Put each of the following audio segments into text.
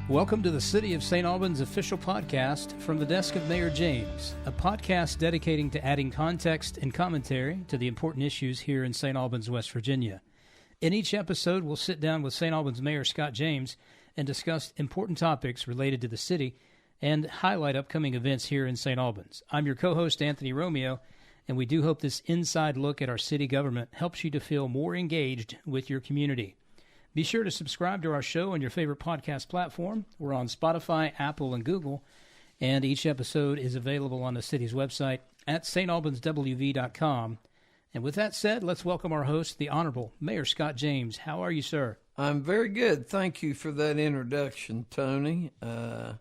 Welcome to the City of St. Albans official podcast from the desk of Mayor James, a podcast dedicating to adding context and commentary to the important issues here in St. Albans, West Virginia. In each episode, we'll sit down with St. Albans Mayor Scott James and discuss important topics related to the city and highlight upcoming events here in St. Albans. I'm your co-host, Anthony Romeo, and we do hope this inside look at our city government helps you to feel more engaged with your community. Be sure to subscribe to our show on your favorite podcast platform. We're on Spotify, Apple, and Google, and each episode is available on the city's website at stalbanswv.com. And with that said, let's welcome our host, the Honorable Mayor Scott James. How are you, sir? I'm very good. Thank you for that introduction, Tony. I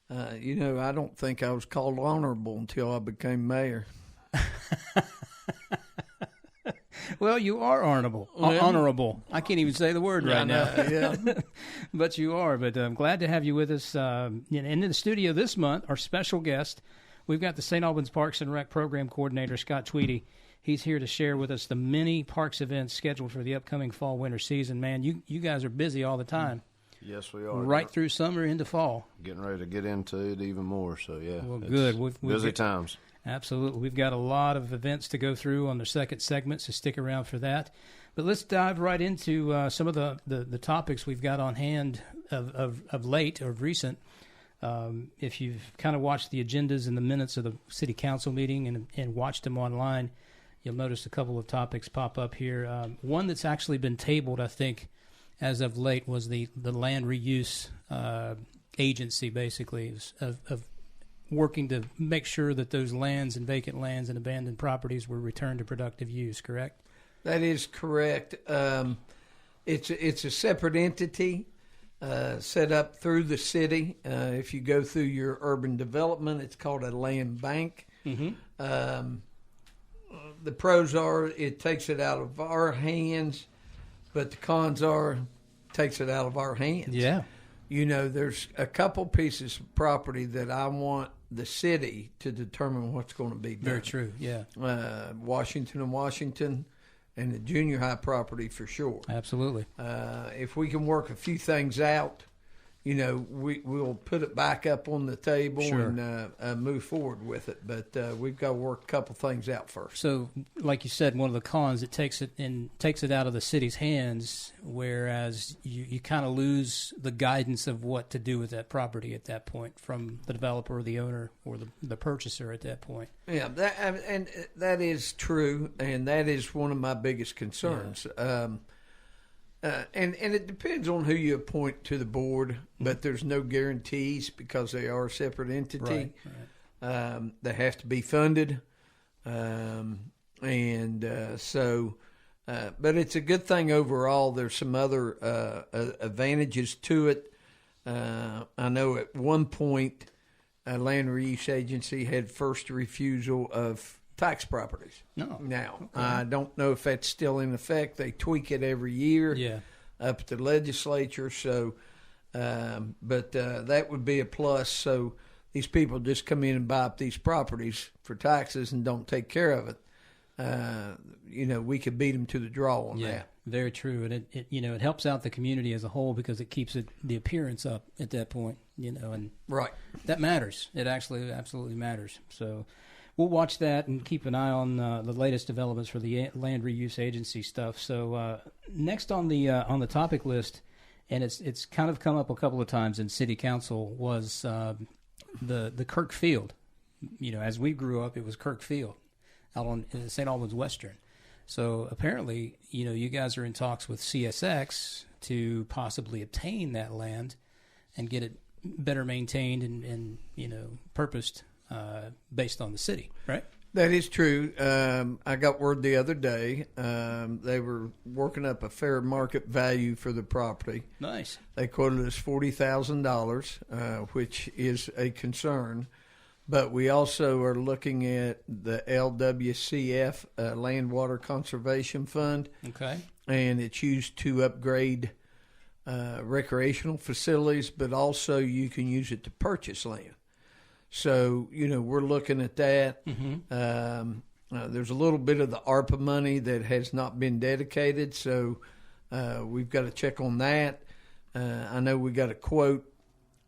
don't think I was called honorable until I became mayor. Well, you are honorable. Honorable. I can't even say the word right now. Yeah. But you are. But I'm glad to have you with us. And in the studio this month, our special guest, we've got the St. Albans Parks and Rec Program Coordinator, Scott Tweedy. He's here to share with us the many parks events scheduled for the upcoming fall-winter season. Man, you guys are busy all the time. Yes, we are. Right through summer into fall. Getting ready to get into it even more, so yeah. Well, good. We've busy times. Absolutely. We've got a lot of events to go through on the second segment, so stick around for that. But let's dive right into some of the topics we've got on hand of late, of recent. If you've kind of watched the agendas and the minutes of the city council meeting and watched them online, you'll notice a couple of topics pop up here. One that's actually been tabled, I think, as of late was the land reuse agency, basically, of working to make sure that those lands and vacant lands and abandoned properties were returned to productive use, correct? That is correct. It's a separate entity set up through the city. If you go through your urban development, it's called a land bank. Mm-hmm. The pros are it takes it out of our hands, but the cons are it takes it out of our hands. Yeah. You know, there's a couple pieces of property that I want the city to determine what's going to be done. Very true, yeah. Washington, and the junior high property for sure. Absolutely. If we can work a few things out, you know, we'll put it back up on the table. Sure. And move forward with it. But we've got to work a couple things out first. So, like you said, one of the cons, it takes it out of the city's hands, whereas you kind of lose the guidance of what to do with that property at that point from the developer or the owner or the purchaser at that point. Yeah, that is true, and that is one of my biggest concerns. Yeah. And it depends on who you appoint to the board, but there's no guarantees because they are a separate entity. Right. They have to be funded. But it's a good thing overall. There's some other advantages to it. I know at one point a land reuse agency had first refusal of tax properties. No. Now, okay. I don't know if that's still in effect. They tweak it every year. Yeah. Up at the legislature. So, but that would be a plus. So these people just come in and buy up these properties for taxes and don't take care of it. We could beat them to the draw on that. Very true. And it helps out the community as a whole because it keeps the appearance up at that point, and right. That matters. It actually absolutely matters. So we'll watch that and keep an eye on the latest developments for the land reuse agency stuff. So next on the topic list, and it's kind of come up a couple of times in city council, was the Kirk Field. As we grew up, it was Kirk Field out on St. Albans Western. So apparently, you guys are in talks with CSX to possibly obtain that land and get it better maintained and purposed based on the city, right? That is true. I got word the other day they were working up a fair market value for the property. Nice. They quoted us $40,000, which is a concern. But we also are looking at the LWCF, Land Water Conservation Fund. Okay. And it's used to upgrade recreational facilities, but also you can use it to purchase land. So, we're looking at that. Mm-hmm. There's a little bit of the ARPA money that has not been dedicated, so we've got to check on that. I know we got a quote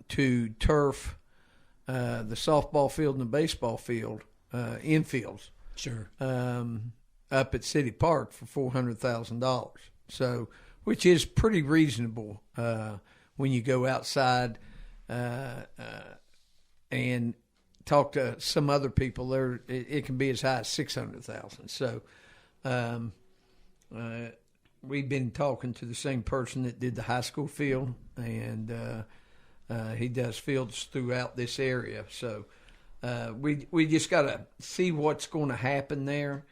to turf the softball field and the baseball field, infields. Sure. Up at City Park for $400,000. So, which is pretty reasonable when you go outside and talk to some other people. There, it can be as high as $600,000. So, we've been talking to the same person that did the high school field, and he does fields throughout this area. So, we just got to see what's going to happen there.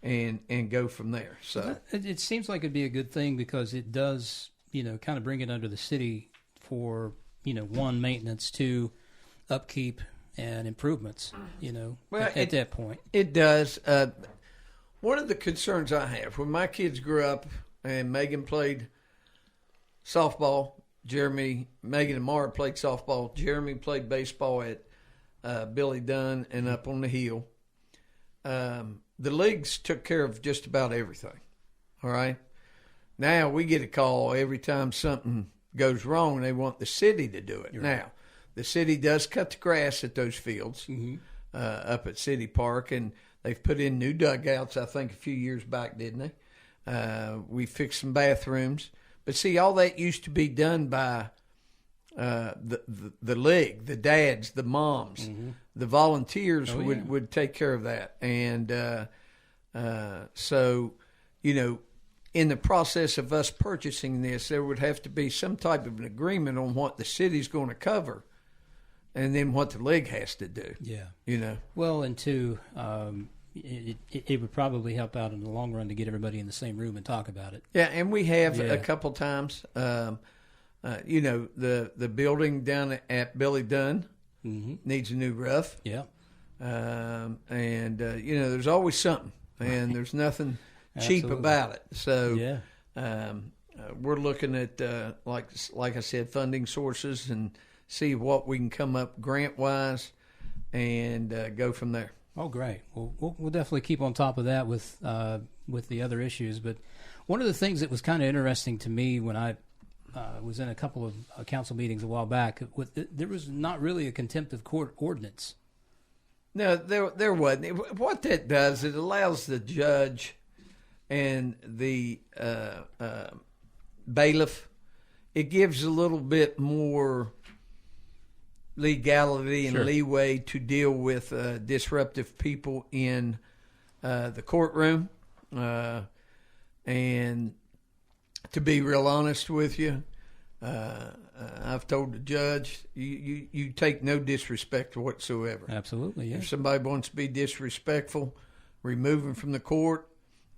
And go from there. So it seems like it'd be a good thing because it does, kind of bring it under the city for, one, maintenance, two, upkeep and improvements, at that point. It does. One of the concerns I have when my kids grew up and Megan played softball, Megan and Mara played softball, Jeremy played baseball at Billy Dunn and up on the hill. The leagues took care of just about everything, all right? Now we get a call every time something goes wrong. They want the city to do it. Now, the city does cut the grass at those fields up at City Park, and they've put in new dugouts, I think, a few years back, didn't they? We fixed some bathrooms. But, see, all that used to be done by the league, the dads, the moms, the volunteers would take care of that. And so, in the process of us purchasing this, there would have to be some type of an agreement on what the city's going to cover and then what the league has to do. Yeah. Well, and two, it would probably help out in the long run to get everybody in the same room and talk about it. Yeah, and we have a couple times. The building down at Billy Dunn needs a new roof. Yeah. There's always something, and there's nothing cheap about it. So we're looking at, like I said, funding sources and see what we can come up grant-wise and go from there. Oh, great. Well, we'll definitely keep on top of that with the other issues. But one of the things that was kind of interesting to me when I was in a couple of council meetings a while back, there was not really a contempt of court ordinance. No, there wasn't. What that does, it allows the judge and the bailiff, it gives a little bit more legality and leeway to deal with disruptive people in the courtroom. And to be real honest with you, I've told the judge, you take no disrespect whatsoever. Absolutely, yeah. If somebody wants to be disrespectful, remove them from the court.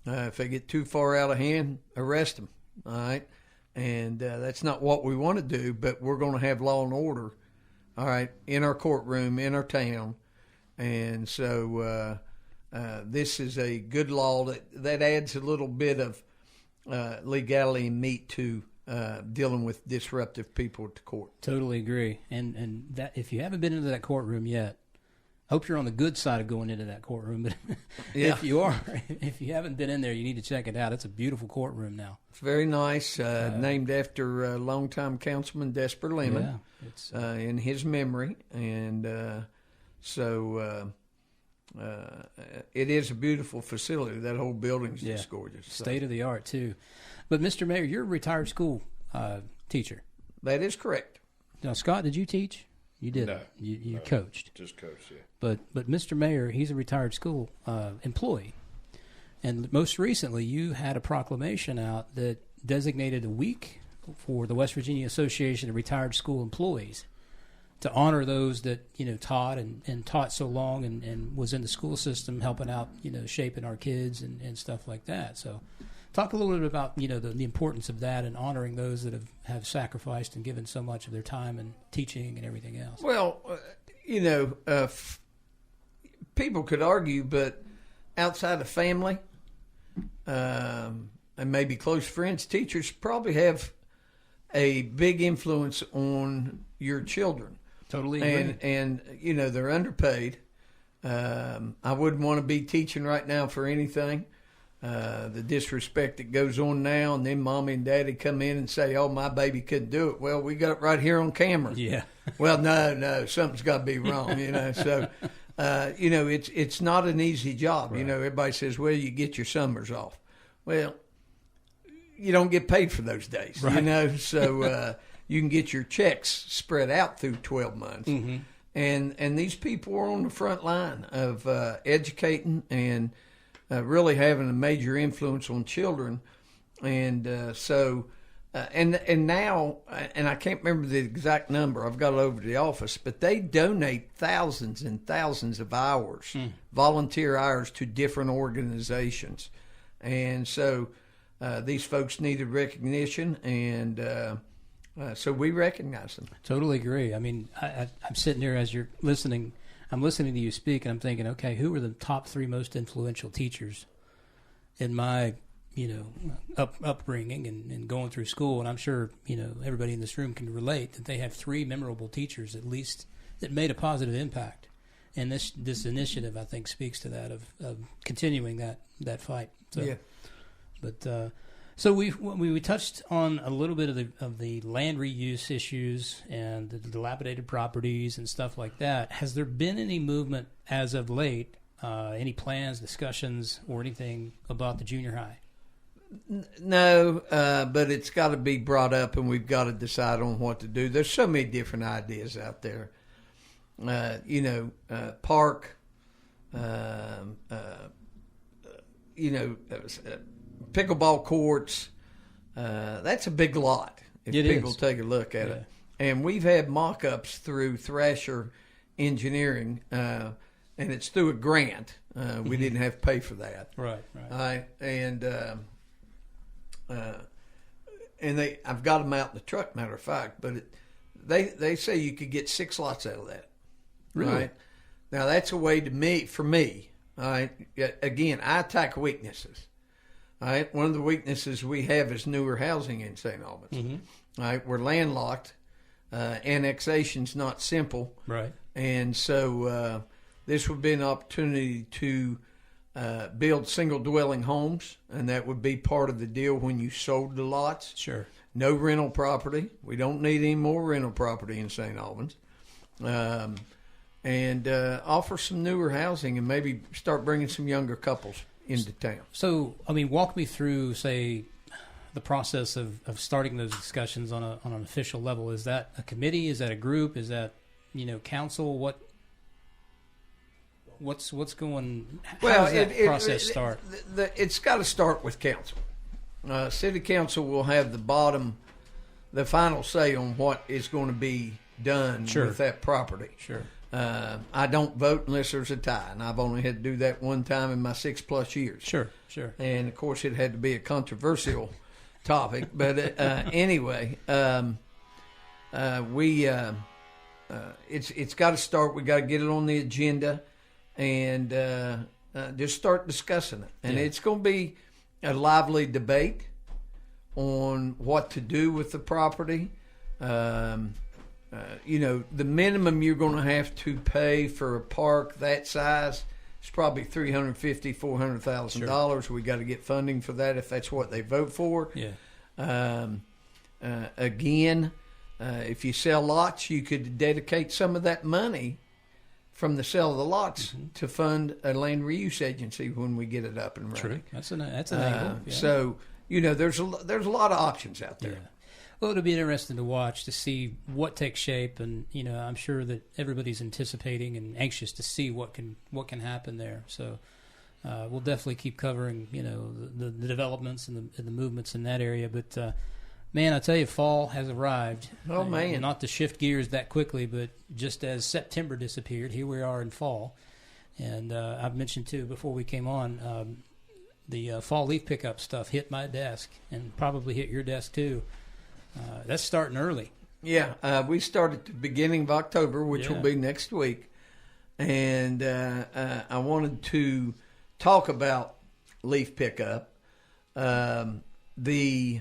If they get too far out of hand, arrest them. All right? And that's not what we want to do, but we're going to have law and order, all right, in our courtroom, in our town. And so this is a good law that adds a little bit of legality and meat to dealing with disruptive people at the court. Totally agree. And that if you haven't been into that courtroom yet, hope you're on the good side of going into that courtroom. But if you haven't been in there, you need to check it out. It's a beautiful courtroom now. It's very nice. Named after longtime Councilman Desper Lemon. Yeah, it's in his memory. And it is a beautiful facility. That whole building's just gorgeous. State of the art, too. But, Mr. Mayor, you're a retired school teacher. That is correct. Now, Scott, did you teach? You didn't. No. You coached. Just coached, yeah. But Mr. Mayor, he's a retired school employee. And most recently, you had a proclamation out that designated a week for the West Virginia Association of Retired School Employees to honor those that, taught and taught so long and was in the school system helping out, shaping our kids and stuff like that. So talk a little bit about, the importance of that and honoring those that have sacrificed and given so much of their time and teaching and everything else. Well, people could argue, but outside of family and maybe close friends, teachers probably have a big influence on your children. Totally agree. And they're underpaid. I wouldn't want to be teaching right now for anything. the disrespect that goes on now, and then mommy and daddy come in and say, "Oh, my baby couldn't do it." Well, we got it right here on camera. Yeah. Well, no, something's got to be wrong, So, it's not an easy job. Right. Everybody says, "Well, you get your summers off." Well, you don't get paid for those days, right. So you can get your checks spread out through 12 months. Mm-hmm. And these people are on the front line of educating and really having a major influence on children. And and now, and I can't remember the exact number, I've got it over to the office, but they donate thousands and thousands of hours, volunteer hours, to different organizations. And so these folks needed recognition, and so we recognize them. Totally agree. I mean, I'm sitting here as you're listening. I'm listening to you speak, and I'm thinking, okay, who are the top 3 most influential teachers in my, upbringing and going through school? And I'm sure, everybody in this room can relate that they have 3 memorable teachers at least that made a positive impact. And this initiative, I think, speaks to that of continuing that fight. So, yeah. But so we touched on a little bit of the land reuse issues and the dilapidated properties and stuff like that. Has there been any movement as of late? Any plans, discussions, or anything about the junior high? No, but it's got to be brought up, and we've got to decide on what to do. There's so many different ideas out there. Park, pickleball courts. That's a big lot if people take a look at it. And we've had mock-ups through Thrasher Engineering, and it's through a grant. We didn't have to pay for that. Right. And I've got them out in the truck, matter of fact. But they say you could get 6 lots out of that. Really? Right? Now that's a way for me. All right. Again, I attack weaknesses. All right. One of the weaknesses we have is newer housing in St. Albans. Mm-hmm. All right. We're landlocked. Annexation's not simple. Right. And so this would be an opportunity to build single dwelling homes, and that would be part of the deal when you sold the lots. Sure. No rental property. We don't need any more rental property in St. Albans. And offer some newer housing and maybe start bringing some younger couples into town. So, I mean, walk me through, say, the process of starting those discussions on an official level. Is that a committee? Is that a group? Is that, council? What's going? How does that process start? It's got to start with council. City council will have the final say on what is going to be done with that property. Sure. I don't vote unless there's a tie, and I've only had to do that one time in my 6+ years. Sure. And of course, it had to be a controversial topic, but anyway, it's got to start. We got to get it on the agenda, and just start discussing it. And it's going to be a lively debate on what to do with the property. The minimum you're going to have to pay for a park that size is probably $350,000, $400,000. Sure. We got to get funding for that if that's what they vote for. Yeah. Again, if you sell lots, you could dedicate some of that money from the sale of the lots to fund a land reuse agency when we get it up and running. True. That's an angle. Yeah. So there's a lot of options out there. Yeah. Well, it'll be interesting to watch to see what takes shape, and I'm sure that everybody's anticipating and anxious to see what can happen there. So we'll definitely keep covering the developments and the movements in that area. But man, I tell you, fall has arrived. Oh man! Not to shift gears that quickly, but just as September disappeared, here we are in fall. And I've mentioned too before we came on, the fall leaf pickup stuff hit my desk and probably hit your desk too. That's starting early. Yeah, we start at the beginning of October, which will be next week. And I wanted to talk about leaf pickup. The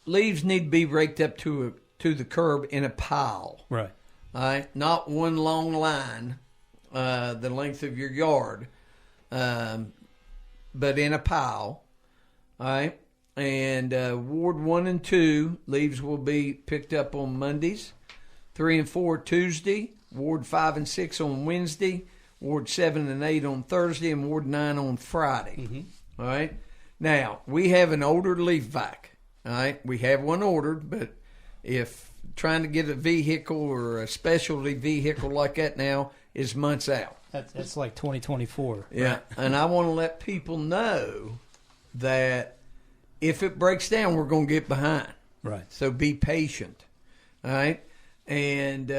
leaves need to be raked up to the curb in a pile. Right. All right? Not one long line, the length of your yard. but in a pile. All right. And Ward 1 and 2 leaves will be picked up on Mondays. 3 and 4 Tuesday. Ward 5 and 6 on Wednesday. Ward 7 and 8 on Thursday. And Ward 9 on Friday. Mm-hmm. All right. Now, we have an older leaf vac. All right. We have one ordered, but if trying to get a vehicle or a specialty vehicle like that now is months out. That's like 2024. Yeah. Right? And I want to let people know that if it breaks down, we're going to get behind. Right. So be patient. All right. And,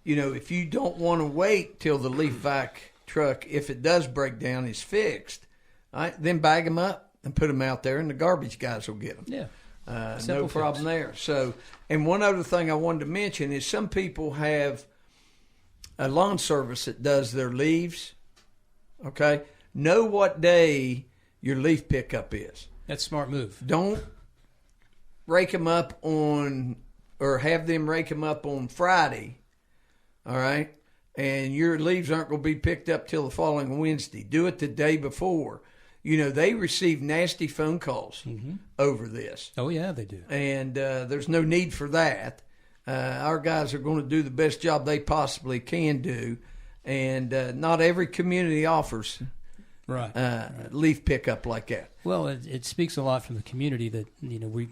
if you don't want to wait till the leaf vac truck, if it does break down, is fixed, all right, then bag them up and put them out there, and the garbage guys will get them. Yeah. No problem there. So, and one other thing I wanted to mention is some people have a lawn service that does their leaves. Okay. Know what day your leaf pickup is. That's a smart move. Don't rake them up or have them rake them up on Friday, all right? And your leaves aren't going to be picked up till the following Wednesday. Do it the day before. They receive nasty phone calls over this. Oh, yeah, they do. And there's no need for that. Our guys are going to do the best job they possibly can do. And not every community offers leaf pickup like that. Well, it speaks a lot from the community that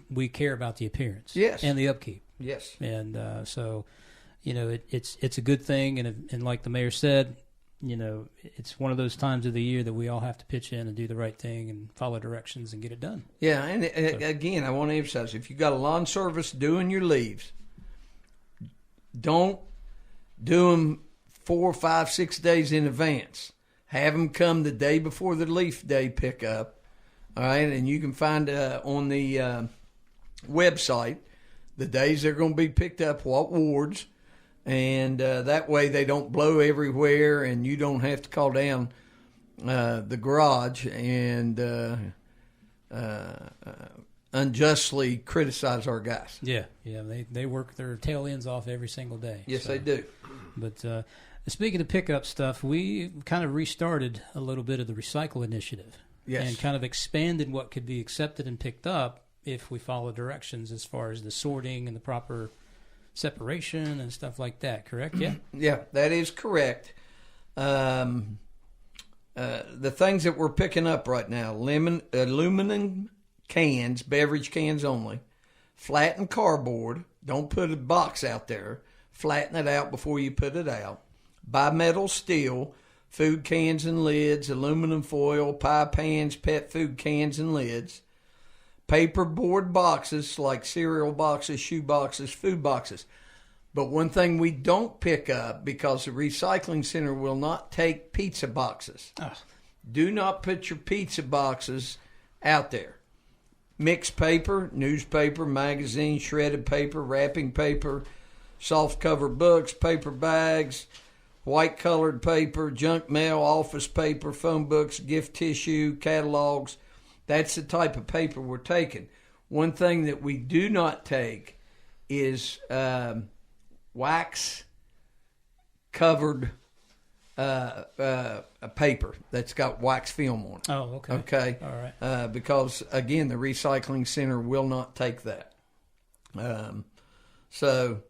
we care about the appearance, yes, and the upkeep, yes, and so it's a good thing, and like the mayor said, it's one of those times of the year that we all have to pitch in and do the right thing and follow directions and get it done. Yeah, and again, I want to emphasize: if you got a lawn service doing your leaves, don't do them 4, 5, 6 days in advance. Have them come the day before the leaf day pickup, all right? And you can find on the website the days they're going to be picked up, what wards, and that way they don't blow everywhere and you don't have to call down the garage and unjustly criticize our guys. Yeah, they work their tail ends off every single day. Yes, they do. But speaking of pickup stuff, we kind of restarted a little bit of the recycle initiative. Yes. And kind of expanded what could be accepted and picked up if we follow directions as far as the sorting and the proper separation and stuff like that, correct? Yeah? Yeah, that is correct. The things that we're picking up right now, aluminum cans, beverage cans only, flattened cardboard, don't put a box out there, flatten it out before you put it out, bimetal steel, food cans and lids, aluminum foil, pie pans, pet food cans and lids, paper board boxes like cereal boxes, shoe boxes, food boxes. But one thing we don't pick up because the recycling center will not take pizza boxes. Do not put your pizza boxes out there. Mixed paper, newspaper, magazine, shredded paper, wrapping paper, soft cover books, paper bags, white colored paper, junk mail, office paper, phone books, gift tissue, catalogs. That's the type of paper we're taking. One thing that we do not take is wax covered paper that's got wax film on it. Oh, okay. Okay. All right. Because again, the recycling center will not take that. So,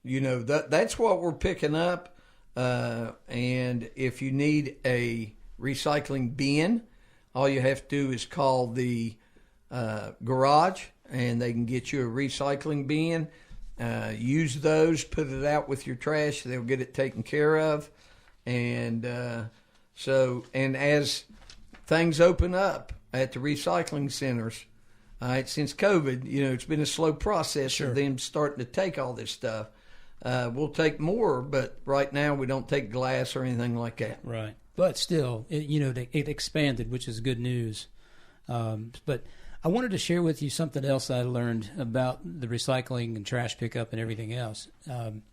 that's what we're picking up. And if you need a recycling bin, all you have to do is call the garage, and they can get you a recycling bin. Use those, put it out with your trash. They'll get it taken care of. And and as things open up at the recycling centers, since COVID, it's been a slow process of them starting to take all this stuff. We'll take more, but right now we don't take glass or anything like that. Right. But still, it expanded, which is good news. But I wanted to share with you something else I learned about the recycling and trash pickup and everything else.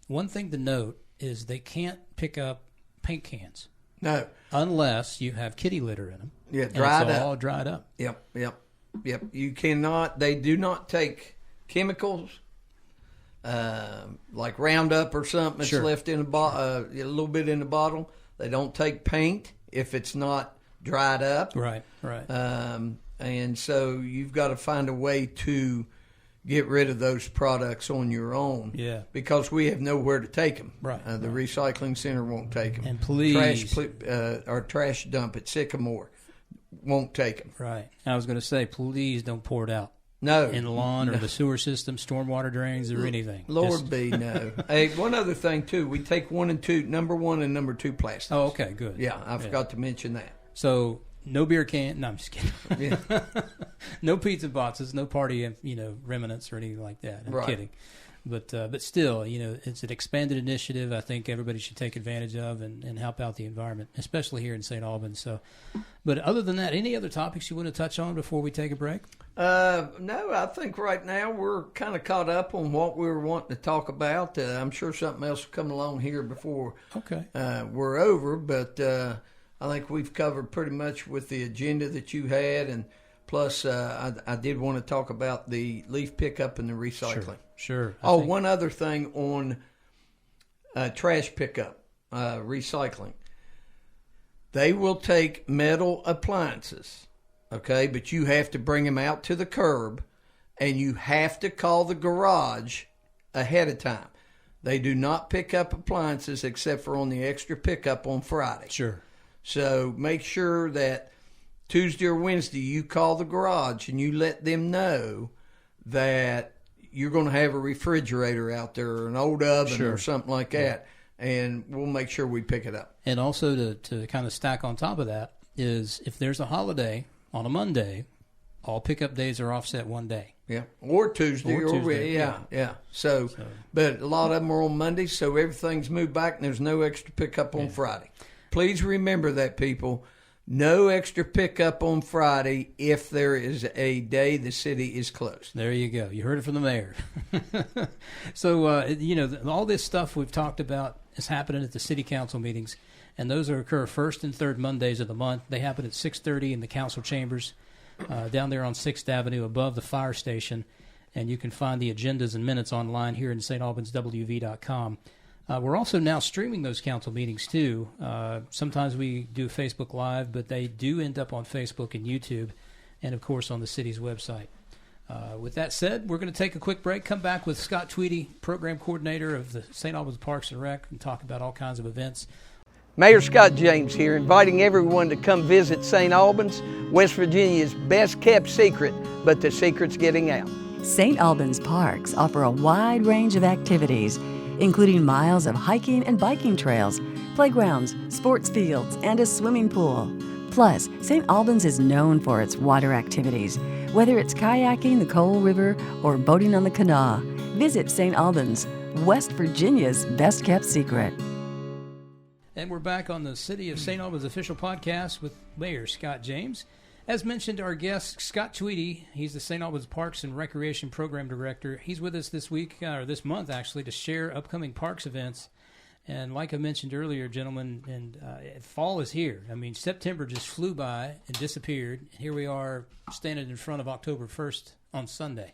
One thing to note is they can't pick up paint cans. No. Unless you have kitty litter in them. Yeah, dried up. All dried up. Yep. You cannot, they do not take chemicals, like Roundup or something that's left in a little bit in the bottle. They don't take paint if it's not dried up. Right. And so you've got to find a way to get rid of those products on your own. Yeah. Because we have nowhere to take them. Right. The recycling center won't take them. And please. Our trash dump at Sycamore won't take them. Right. I was going to say, please don't pour it out. No. In the lawn or the sewer system, stormwater drains, or anything. Lord be no. Hey, one other thing, too. We take number 1 and number 2 plastics. Oh, okay, good. Yeah, I forgot to mention that. So, no beer can. No, I'm just kidding. Yeah. No pizza boxes, no party, remnants or anything like that. I'm kidding. But still, it's an expanded initiative I think everybody should take advantage of and help out the environment, especially here in St. Albans. So, but other than that, any other topics you want to touch on before we take a break? No, I think right now we're kind of caught up on what we were wanting to talk about. I'm sure something else will come along here before we're over, but I think we've covered pretty much with the agenda that you had, and plus I did want to talk about the leaf pickup and the recycling. Sure. One other thing on trash pickup, recycling. They will take metal appliances, okay, but you have to bring them out to the curb, and you have to call the garage ahead of time. They do not pick up appliances except for on the extra pickup on Friday. Sure. So make sure that Tuesday or Wednesday you call the garage and you let them know that you're going to have a refrigerator out there or an old oven or something like that, and we'll make sure we pick it up. And also to kind of stack on top of that is if there's a holiday on a Monday, all pickup days are offset one day. Yeah, or Tuesday. Yeah. So, but a lot of them are on Monday, so everything's moved back and there's no extra pickup on Friday. Please remember that, people. No extra pickup on Friday if there is a day the city is closed. There you go. You heard it from the mayor. So, all this stuff we've talked about is happening at the city council meetings, and those occur first and third Mondays of the month. They happen at 6:30 in the council chambers down there on 6th Avenue above the fire station, and you can find the agendas and minutes online here in stalbanswv.com. We're also now streaming those council meetings, too. Sometimes we do Facebook Live, but they do end up on Facebook and YouTube, and, of course, on the city's website. With that said, we're going to take a quick break, come back with Scott Tweedy, Program Coordinator of the St. Albans Parks and Rec, and talk about all kinds of events. Mayor Scott James here, inviting everyone to come visit St. Albans, West Virginia's best-kept secret, but the secret's getting out. St. Albans Parks offer a wide range of activities, including miles of hiking and biking trails, playgrounds, sports fields, and a swimming pool. Plus, St. Albans is known for its water activities. Whether it's kayaking the Coal River or boating on the Kanawha, visit St. Albans, West Virginia's best-kept secret. And we're back on the City of St. Albans official podcast with Mayor Scott James. As mentioned, our guest, Scott Tweedy, he's the St. Albans Parks and Recreation Program Director. He's with us this week, or this month actually, to share upcoming parks events. And like I mentioned earlier, gentlemen, and fall is here. I mean, September just flew by and disappeared. And here we are standing in front of October 1st on Sunday.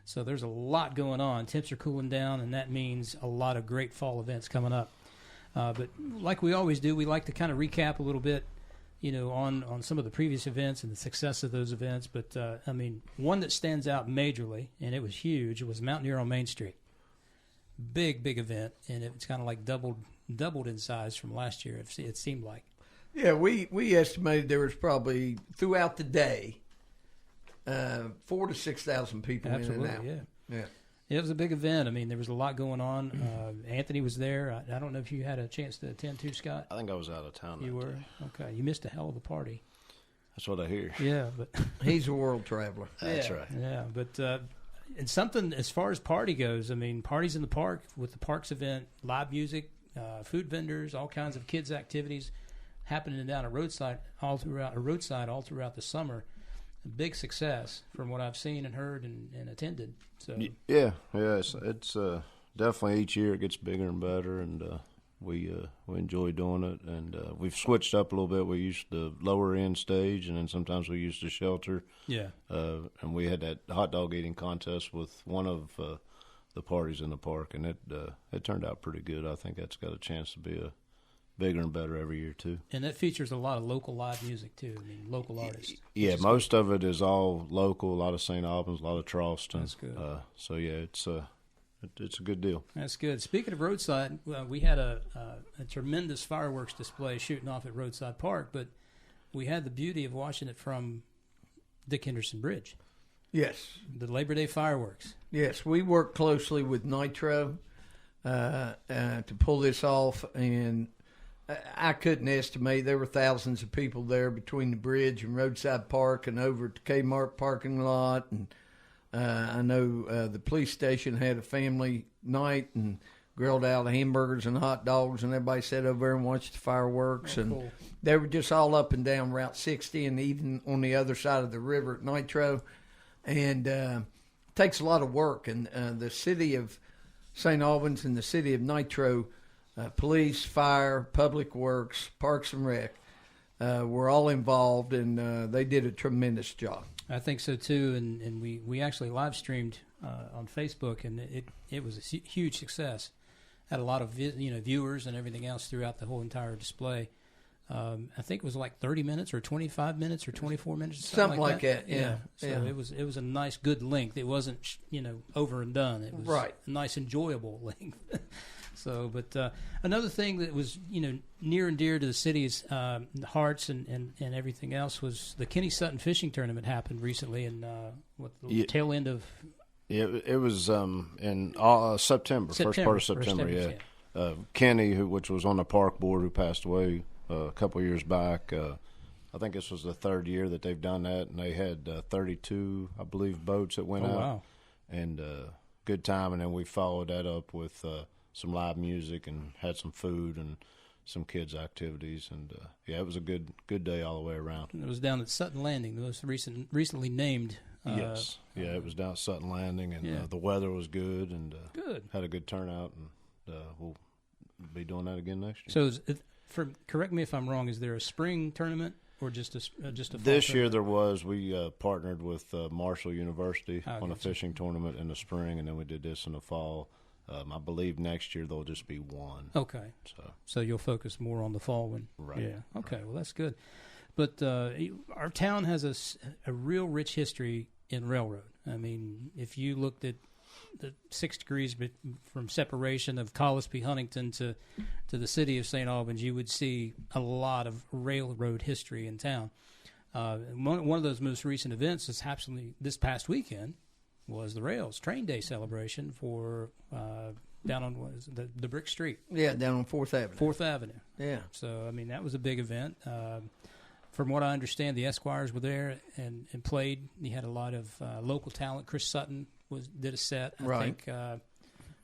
So there's a lot going on. Temps are cooling down, and that means a lot of great fall events coming up. But like we always do, we like to kind of recap a little bit, on some of the previous events and the success of those events. But, one that stands out majorly, and it was huge, it was Mountaineer on Main Street. Big event, and it's kind of like doubled in size from last year, it seemed like. Yeah, we estimated there was probably, throughout the day, 4,000 to 6,000 people Absolutely, in and out. Yeah. It was a big event. I mean, there was a lot going on. Anthony was there. I don't know if you had a chance to attend too, Scott. I think I was out of town. You were? Okay. You missed a hell of a party. That's what I hear. Yeah, but he's a world traveler. That's right. Yeah, but and something as far as party goes, I mean, parties in the park with the parks event, live music, food vendors, all kinds of kids activities happening down a roadside all throughout the summer. A big success from what I've seen and heard and attended. So it's definitely each year it gets bigger and better, and we enjoy doing it. And we've switched up a little bit. We used the lower end stage, and then sometimes we used the shelter. Yeah. And we had that hot dog eating contest with one of the parties in the park, and it turned out pretty good. I think that's got a chance to be bigger and better every year too. And that features a lot of local live music too. I mean, local artists. Yeah, most of it is all local. A lot of St. Albans, a lot of Charleston. That's good. So yeah, it's a good deal. That's good. Speaking of roadside, we had a tremendous fireworks display shooting off at Roadside Park, but we had the beauty of watching it from Dick Henderson Bridge. Yes. The Labor Day fireworks. Yes, we worked closely with Nitro to pull this off, and I couldn't estimate. There were thousands of people there between the bridge and Roadside Park and over at the Kmart parking lot. And I know the police station had a family night and grilled out hamburgers and hot dogs, and everybody sat over there and watched the fireworks. And cool. They were just all up and down Route 60 and even on the other side of the river at Nitro. And it takes a lot of work. And the city of St. Albans and the city of Nitro, police, fire, public works, parks and rec, were all involved, and they did a tremendous job. I think so too, and we actually live streamed on Facebook, and it was a huge success. Had a lot of viewers and everything else throughout the whole entire display. I think it was like 30 minutes or 25 minutes or 24 minutes, something like that. Yeah. So it was a nice, good length. It wasn't over and done. It was right. A nice, enjoyable length. So, but another thing that was near and dear to the city's hearts and everything else was the Kenny Sutton fishing tournament happened recently in tail end of. Yeah, it was in September, first part of September. Yeah. Kenny, which was on the park board, who passed away a couple of years back. I think this was the third year that they've done that, and they had 32, I believe, boats that went out. Wow. And good time, and then we followed that up with some live music and had some food and some kids' activities, and it was a good day all the way around. And it was down at Sutton Landing, the most recently named. Yes, it was down at Sutton Landing, and the weather was good, and had a good turnout, and we'll be doing that again next year. So, correct me if I'm wrong. Is there a spring tournament or just a fall this year tournament? there was. We partnered with Marshall University on a fishing tournament in the spring, and then we did this in the fall. I believe next year there'll just be one. Okay. So you'll focus more on the fall one. Right. Yeah. Okay. Well, that's good. But our town has a real rich history in railroad. I mean, if you looked at the 6 degrees from separation of Collisby, Huntington to the city of St. Albans, you would see a lot of railroad history in town. One of those most recent events is happening this past weekend. Was the Rails Train Day celebration for down on the Brick Street? Yeah, down on 4th Avenue. 4th Avenue. Yeah. So, I mean, that was a big event. From what I understand, the Esquires were there and played. You had a lot of local talent. Chris Sutton did a set. I think.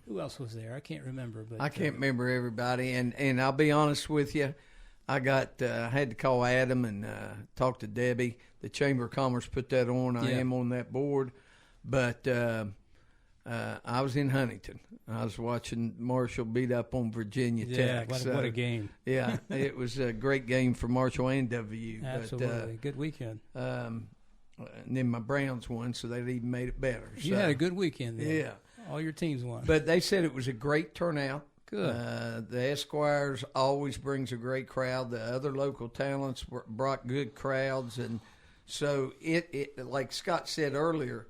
Who else was there? I can't remember. But I can't remember everybody. And I'll be honest with you, I had to call Adam and talk to Debbie. The Chamber of Commerce put that on. I am on that board. But I was in Huntington. I was watching Marshall beat up on Virginia Tech. What a game. Yeah, it was a great game for Marshall and WU. Absolutely. Good weekend. And then my Browns won, so they even made it better. You had a good weekend then. Yeah. All your teams won. But they said it was a great turnout. Good. The Esquires always brings a great crowd. The other local talents brought good crowds. And so it like Scott said earlier,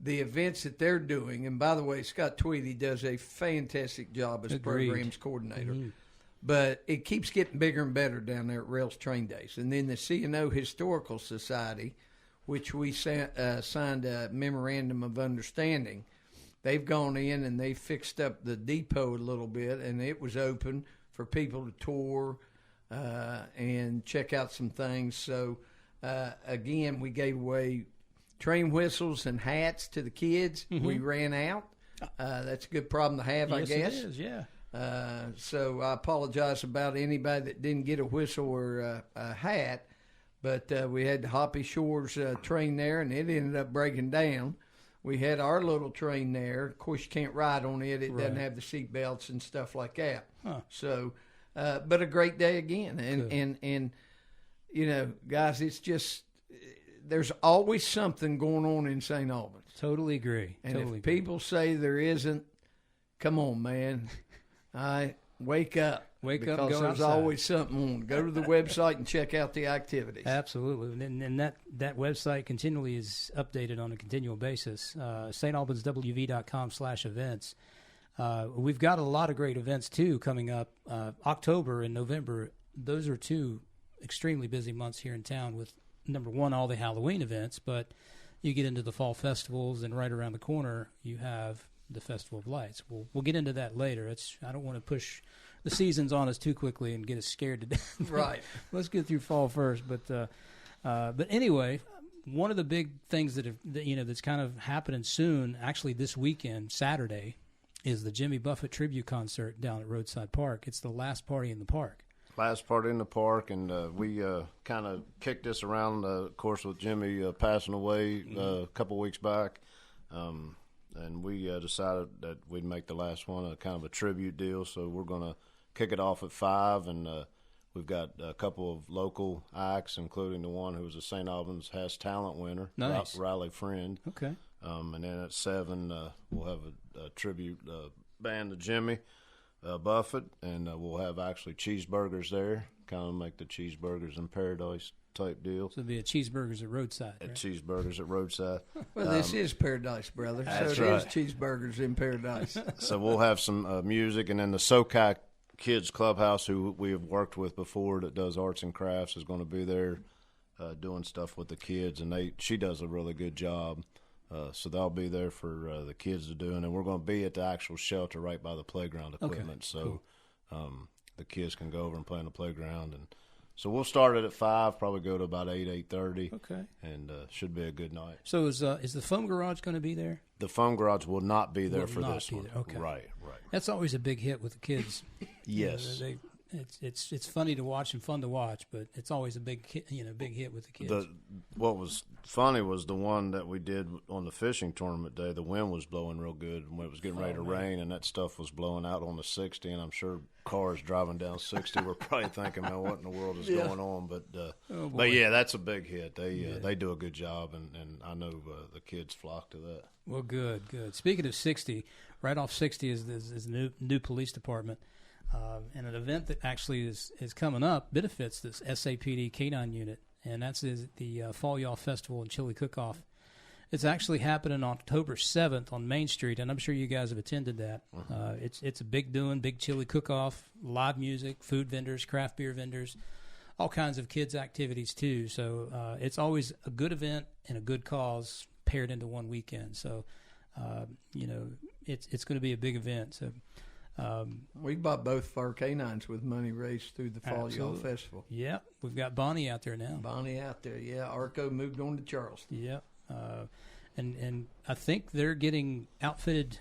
the events that they're doing, and by the way, Scott Tweedy does a fantastic job as programs coordinator. Mm-hmm. But it keeps getting bigger and better down there at Rails Train Days. And then the C&O Historical Society, which we signed a memorandum of understanding, they've gone in and they fixed up the depot a little bit, and it was open for people to tour and check out some things. So, again, we gave away train whistles and hats to the kids. Mm-hmm. We ran out. That's a good problem to have, I guess. It is, yeah. So I apologize about anybody that didn't get a whistle or a hat, but we had the Hoppy Shores train there, and it ended up breaking down. We had our little train there. Of course, you can't ride on it. It doesn't have the seat belts and stuff like that. Huh. So, but a great day again. And you know, guys, it's just there's always something going on in St. Albans. Totally agree. And if people say there isn't, come on, man. Wake up. Wake up, because go there's outside. always something on. Go to the website and check out the activities. Absolutely. And that website continually is updated on a continual basis. StAlbansWV.com/events. We've got a lot of great events, too, coming up. October and November, those are two extremely busy months here in town with, number one, all the Halloween events, but you get into the fall festivals, and right around the corner you have the Festival of Lights. We'll get into that later. I don't want to push the seasons on us too quickly and get us scared to death. Right. Let's get through fall first. But anyway, one of the big things that's kind of happening soon, actually this weekend, Saturday, is the Jimmy Buffett tribute concert down at Roadside Park. It's the last party in the park. Last party in the park, and we kind of kicked this around, of course, with Jimmy passing away a couple weeks back. And we decided that we'd make the last one a kind of a tribute deal. So we're going to kick it off at 5, and we've got a couple of local acts, including the one who was a St. Albans Has Talent winner, nice. Riley Friend. Okay. And then at 7, we'll have a tribute band to Jimmy Buffett, and we'll have actually cheeseburgers there, kind of make the cheeseburgers in paradise type deal. So it'll be a cheeseburgers at Roadside, right? Cheeseburgers at Roadside. Well, this is paradise, brother. That's so it right. is cheeseburgers in paradise. So we'll have some music, and then the SoCal Kids Clubhouse, who we have worked with before, that does arts and crafts, is going to be there doing stuff with the kids, and she does a really good job. So they'll be there for the kids to do, and then we're going to be at the actual shelter right by the playground equipment, so the kids can go over and play on the playground. And so we'll start it at 5, probably go to about 8:30. Okay. And should be a good night. So is the foam garage going to be there? The foam garage will not be there Will for not this be one. there. Okay. Right. That's always a big hit with the kids. Yes. It's funny to watch and fun to watch, but it's always a big hit with the kids. What was funny was the one that we did on the fishing tournament day. The wind was blowing real good when it was getting ready to rain, and that stuff was blowing out on the 60. And I'm sure cars driving down 60 were probably thinking, "Man, what in the world is going on?" But yeah, that's a big hit. They do a good job, and I know the kids flock to that. Well, good. Speaking of 60, right off 60 is the new police department. And an event that actually is coming up benefits this SAPD K-9 unit, and that's the Fall Y'all Festival and Chili Cook-Off. It's actually happening on October 7th on Main Street, and I'm sure you guys have attended that. It's a big chili cook-off, live music, food vendors, craft beer vendors, all kinds of kids' activities too. So it's always a good event and a good cause paired into one weekend. So, it's going to be a big event. So. We bought both of our canines with money raised through the Fall Y'all Festival. Yeah, we've got Bonnie out there now. Bonnie out there, yeah. Arco moved on to Charleston. Yeah, and I think they're getting outfitted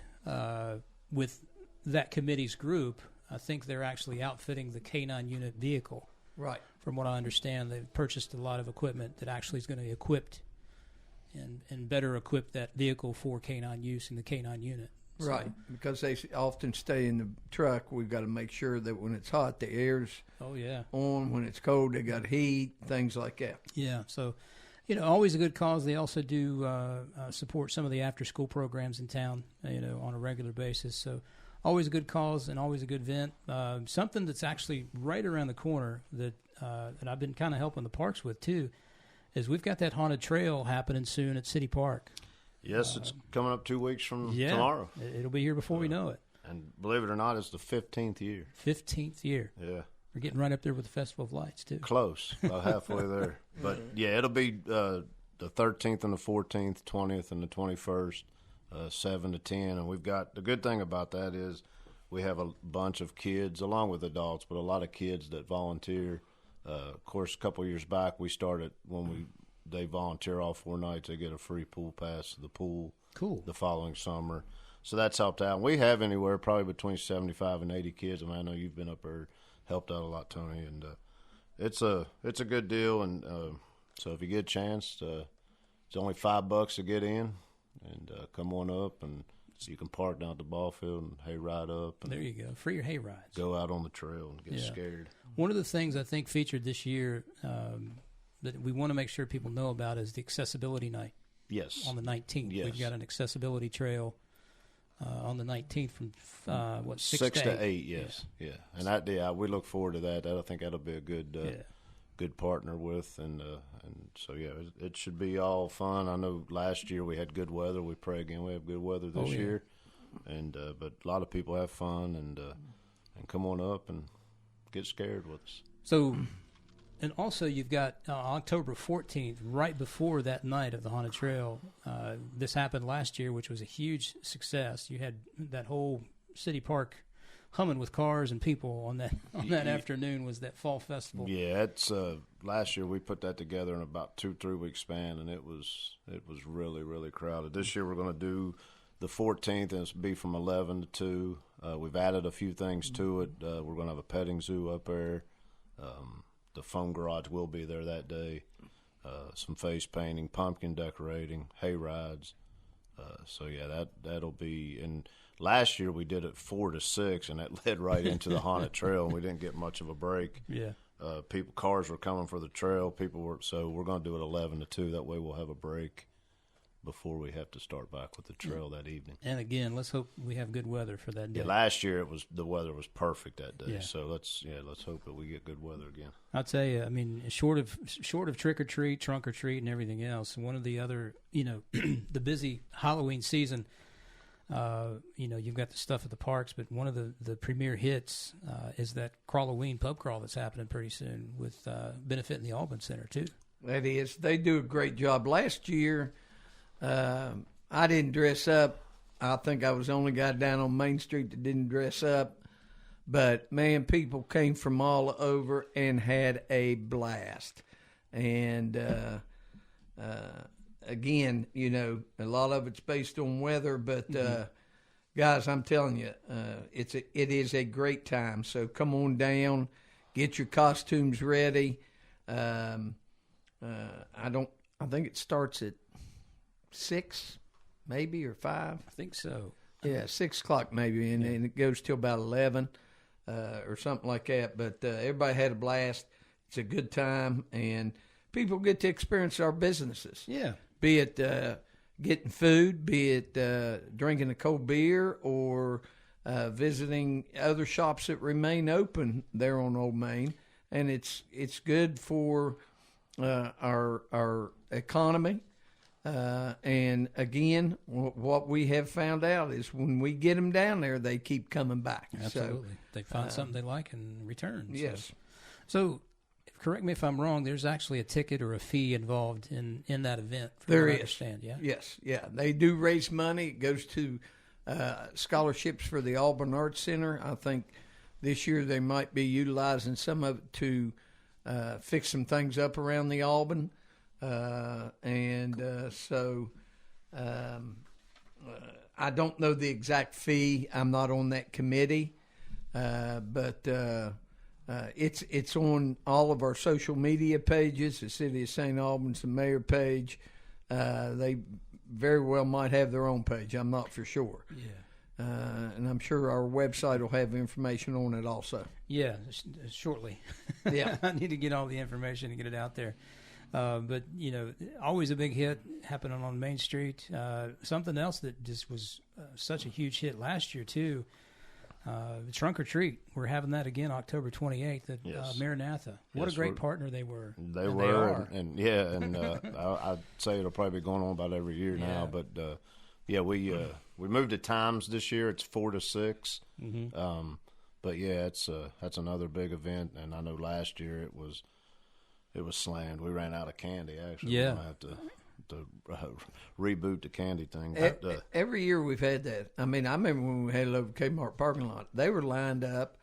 with that committee's group. I think they're actually outfitting the K-9 unit vehicle. Right. From what I understand, they've purchased a lot of equipment that actually is going to be equipped and better equip that vehicle for K-9 use in the K-9 unit. So. Right, because they often stay in the truck. We've got to make sure that when it's hot, the air's on. When it's cold, they got heat, things like that. Yeah, so, always a good cause. They also do support some of the after-school programs in town, on a regular basis. So always a good cause and always a good event. Something that's actually right around the corner that I've been kind of helping the parks with, too, is we've got that haunted trail happening soon at City Park. Yes, it's coming up 2 weeks from tomorrow. It'll be here before we know it. And believe it or not, it's the 15th year. 15th year. Yeah. We're getting right up there with the Festival of Lights, too. Close, about halfway there. But, yeah, it'll be the 13th and the 14th, 20th and the 21st, 7 to 10. And we've got – the good thing about that is we have a bunch of kids, along with adults, but a lot of kids that volunteer. Of course, a couple of years back, we started when they volunteer all 4 nights. They get a free pool pass to the pool. Cool. The following summer. So that's helped out. We have anywhere probably between 75 and 80 kids. I know you've been up there, helped out a lot, Tony. And it's a good deal. And so if you get a chance, it's only $5 to get in. And come on up, and you can park down at the ball field and hay ride up. And there you go. Free your hay rides. Go out on the trail and get scared. One of the things I think featured this year that we want to make sure people know about is the accessibility night. Yes. On the 19th. Yes. We've got an accessibility trail on the 19th from, 6 to 8, yes. Yeah. And we look forward to that. I think that'll be a good good partner with. And so, yeah, it should be all fun. I know last year we had good weather. We pray again we have good weather this year. And but a lot of people have fun and come on up and get scared with us. So, and also you've got October 14th, right before that night of the Haunted Trail. This happened last year, which was a huge success. You had that whole city park humming with cars and people on that afternoon. Was that fall festival? Yeah, it's last year we put that together in about 2-3 week span, and it was really, really crowded. This year we're going to do the 14th, and it's be from 11 to 2. We've added a few things to it. We're going to have a petting zoo up there. The phone garage will be there that day. Some face painting, pumpkin decorating, hay rides. So yeah, that'll be. And last year we did it 4 to 6, and that led right into the Haunted Trail, and we didn't get much of a break. Yeah. Cars were coming for the trail. So we're going to do it 11 to 2. That way we'll have a break before we have to start back with the trail that evening. And again, let's hope we have good weather for that day. Yeah, last year the weather was perfect that day. Yeah. So let's hope that we get good weather again. I'll tell you, I mean, short of trick or treat, trunk or treat, and everything else, one of the other, the busy Halloween season, you've got the stuff at the parks, but one of the premier hits is that Crawloween pub crawl that's happening pretty soon with benefiting the Albans Center too. That is, they do a great job. Last year, I didn't dress up. I think I was the only guy down on Main Street that didn't dress up. But, man, people came from all over and had a blast. And, again, a lot of it's based on weather. But, guys, I'm telling you, it is a great time. So come on down. Get your costumes ready. I think it starts at 6 maybe or 5. I think so. Yeah, 6 o'clock maybe, and it goes till about 11 or something like that. But everybody had a blast. It's a good time, and people get to experience our businesses. Yeah. Be it getting food, be it drinking a cold beer, or visiting other shops that remain open there on Old Main. And it's good for our economy. And again, what we have found out is when we get them down there, they keep coming back. Absolutely. So, they find something they like and return. Yes. So correct me if I'm wrong, there's actually a ticket or a fee involved in that event. There is. I understand, yeah? Yes, yeah. They do raise money. It goes to scholarships for the Albans Arts Center. I think this year they might be utilizing some of it to fix some things up around the Albans. So I don't know the exact fee. I'm not on that committee, but it's on all of our social media pages. The City of St. Albans, the mayor page. They very well might have their own page. I'm not for sure. Yeah. And I'm sure our website will have information on it also. Yeah, shortly. Yeah. I need to get all the information and get it out there. But, always a big hit happening on Main Street. Something else that just was such a huge hit last year, too, Trunk or Treat. We're having that again October 28th at Maranatha. What a great partner they were. They were. And I'd say it'll probably be going on about every year now. But, we moved the times this year. It's 4 to 6. Mm-hmm. But, that's another big event. And I know last year it was slammed. We ran out of candy, actually. Yeah. We're going to have to reboot the candy thing. Every year we've had that. I mean, I remember when we had it over Kmart parking lot. They were lined up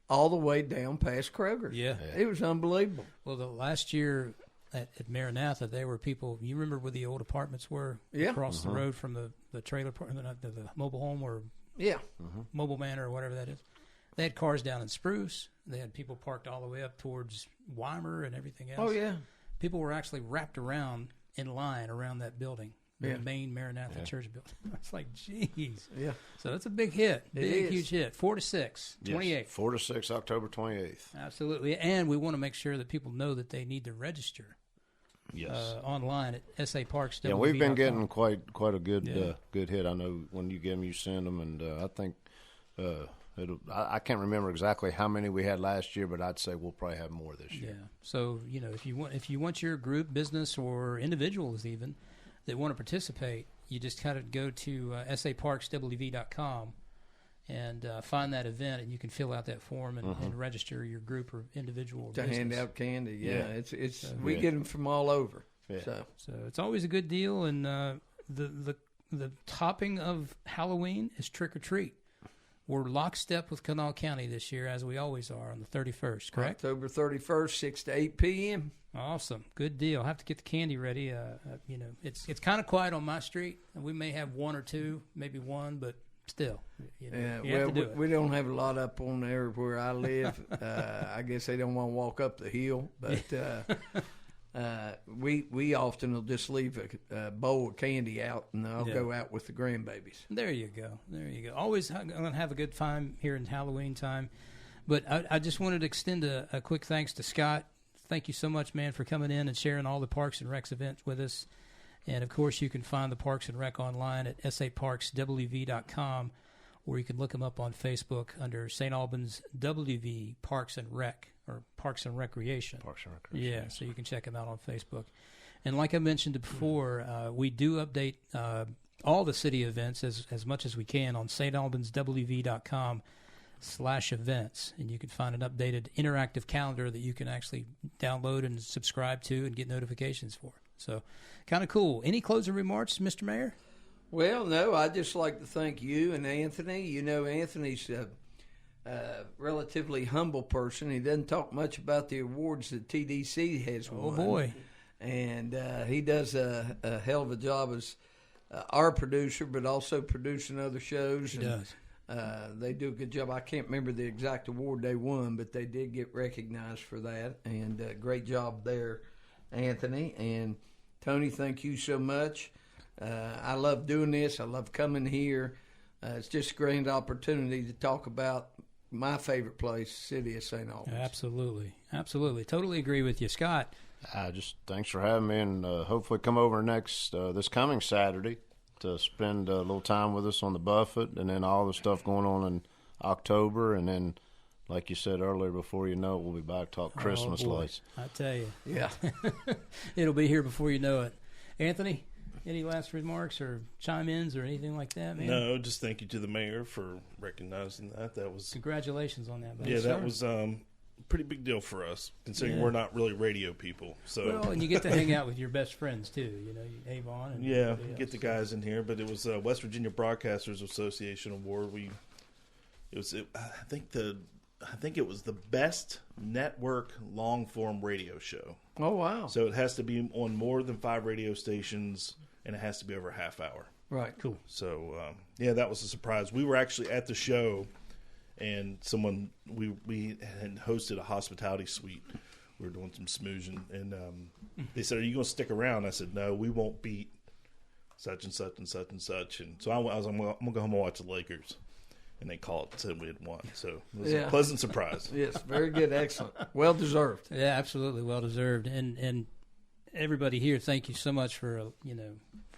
all the way down past Kroger's. Yeah. It was unbelievable. Well, the last year at Maranatha, there were people, you remember where the old apartments were? Yeah. Across the road from the trailer park, the mobile home or mobile manor or whatever that is. They had cars down in Spruce. They had people parked all the way up towards Weimer and everything else. Oh, yeah. People were actually wrapped around in line around that building, the main Maranatha Church building. It's like, geez. Yeah. So that's a big hit. Huge hit. 4 to 6, 28th. Yes, 4 to 6, October 28th. Absolutely. And we want to make sure that people know that they need to register Yes. Online at saparks.com. Yeah, we've been getting quite a good good hit. I know when you get them, you send them, and I think I can't remember exactly how many we had last year, but I'd say we'll probably have more this year. Yeah. So if you want your group, business, or individuals even that want to participate, you just kind of go to saparkswv.com and find that event, and you can fill out that form and register your group or individual or to business. hand out candy. Yeah, it's we get them from all over. Yeah. So it's always a good deal, and the topping of Halloween is trick or treat. We're lockstep with Kanawha County this year, as we always are, on the 31st, correct? October 31st, 6 to 8 p.m. Awesome. Good deal. I'll have to get the candy ready. It's kind of quiet on my street. We may have one or two, maybe one, but still. You have to do it. We don't have a lot up on there where I live. I guess they don't want to walk up the hill, but we often will just leave a bowl of candy out, and I'll go out with the grandbabies. There you go. Always going to have a good time here in Halloween time. But I just wanted to extend a quick thanks to Scott. Thank you so much, man, for coming in and sharing all the Parks and Recs events with us. And, of course, you can find the Parks and Rec online at saparkswv.com, or you can look them up on Facebook under St. Albans WV Parks and Rec, or Parks and Recreation. Parks and Recreation. Yeah, so you can check them out on Facebook. And like I mentioned before, we do update all the city events as much as we can on stalbanswv.com/events. And you can find an updated interactive calendar that you can actually download and subscribe to and get notifications for. So kind of cool. Any closing remarks, Mr. Mayor? Well, no, I'd just like to thank you and Anthony. You know, Anthony's a relatively humble person. He doesn't talk much about the awards that TDC has won. Oh, boy. And he does a hell of a job as our producer, but also producing other shows. He does. They do a good job. I can't remember the exact award they won, but they did get recognized for that. And great job there, Anthony. And Tony, thank you so much. I love doing this. I love coming here. It's just a grand opportunity to talk about my favorite place, city of St. Albans. Absolutely. Totally agree with you. Scott? Just thanks for having me, and hopefully come over this coming Saturday to spend a little time with us on the Buffett, and then all the stuff going on in October, and then, like you said earlier, before you know it, we'll be back to talk Christmas lights. I tell you. Yeah. It'll be here before you know it. Anthony, any last remarks or chime-ins or anything like that, man? No, just thank you to the mayor for recognizing that. That was Congratulations on that, buddy. Yeah, that was a pretty big deal for us, considering we're not really radio people. So well, and you get to hang out with your best friends too. You know, Avon and get the guys in here. But it was West Virginia Broadcasters Association Award. I think it was the best network long form radio show. Oh wow! So it has to be on more than 5 radio stations, and it has to be over a half hour. Right. Cool. So that was a surprise. We were actually at the show, and we had hosted a hospitality suite. We were doing some smoozing, and they said, "Are you going to stick around?" I said, "No, we won't beat such and such and such and such." And so I was like, I'm going to go home and watch the Lakers. And they called and said we had won. So it was a pleasant surprise. Yes, very good. Excellent. Well deserved. Yeah, absolutely. Well deserved. And everybody here, thank you so much for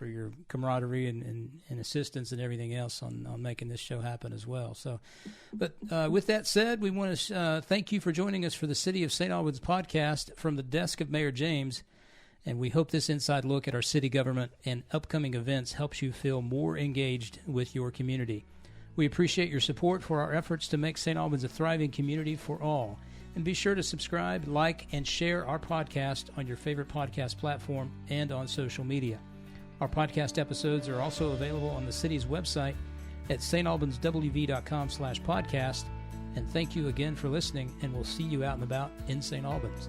your camaraderie and assistance and everything else on making this show happen as well. So, but with that said, we want to thank you for joining us for the City of St. Albans podcast from the desk of Mayor James. And we hope this inside look at our city government and upcoming events helps you feel more engaged with your community. We appreciate your support for our efforts to make St. Albans a thriving community for all. And be sure to subscribe, like, and share our podcast on your favorite podcast platform and on social media. Our podcast episodes are also available on the city's website at stalbanswv.com/podcast. And thank you again for listening, and we'll see you out and about in St. Albans.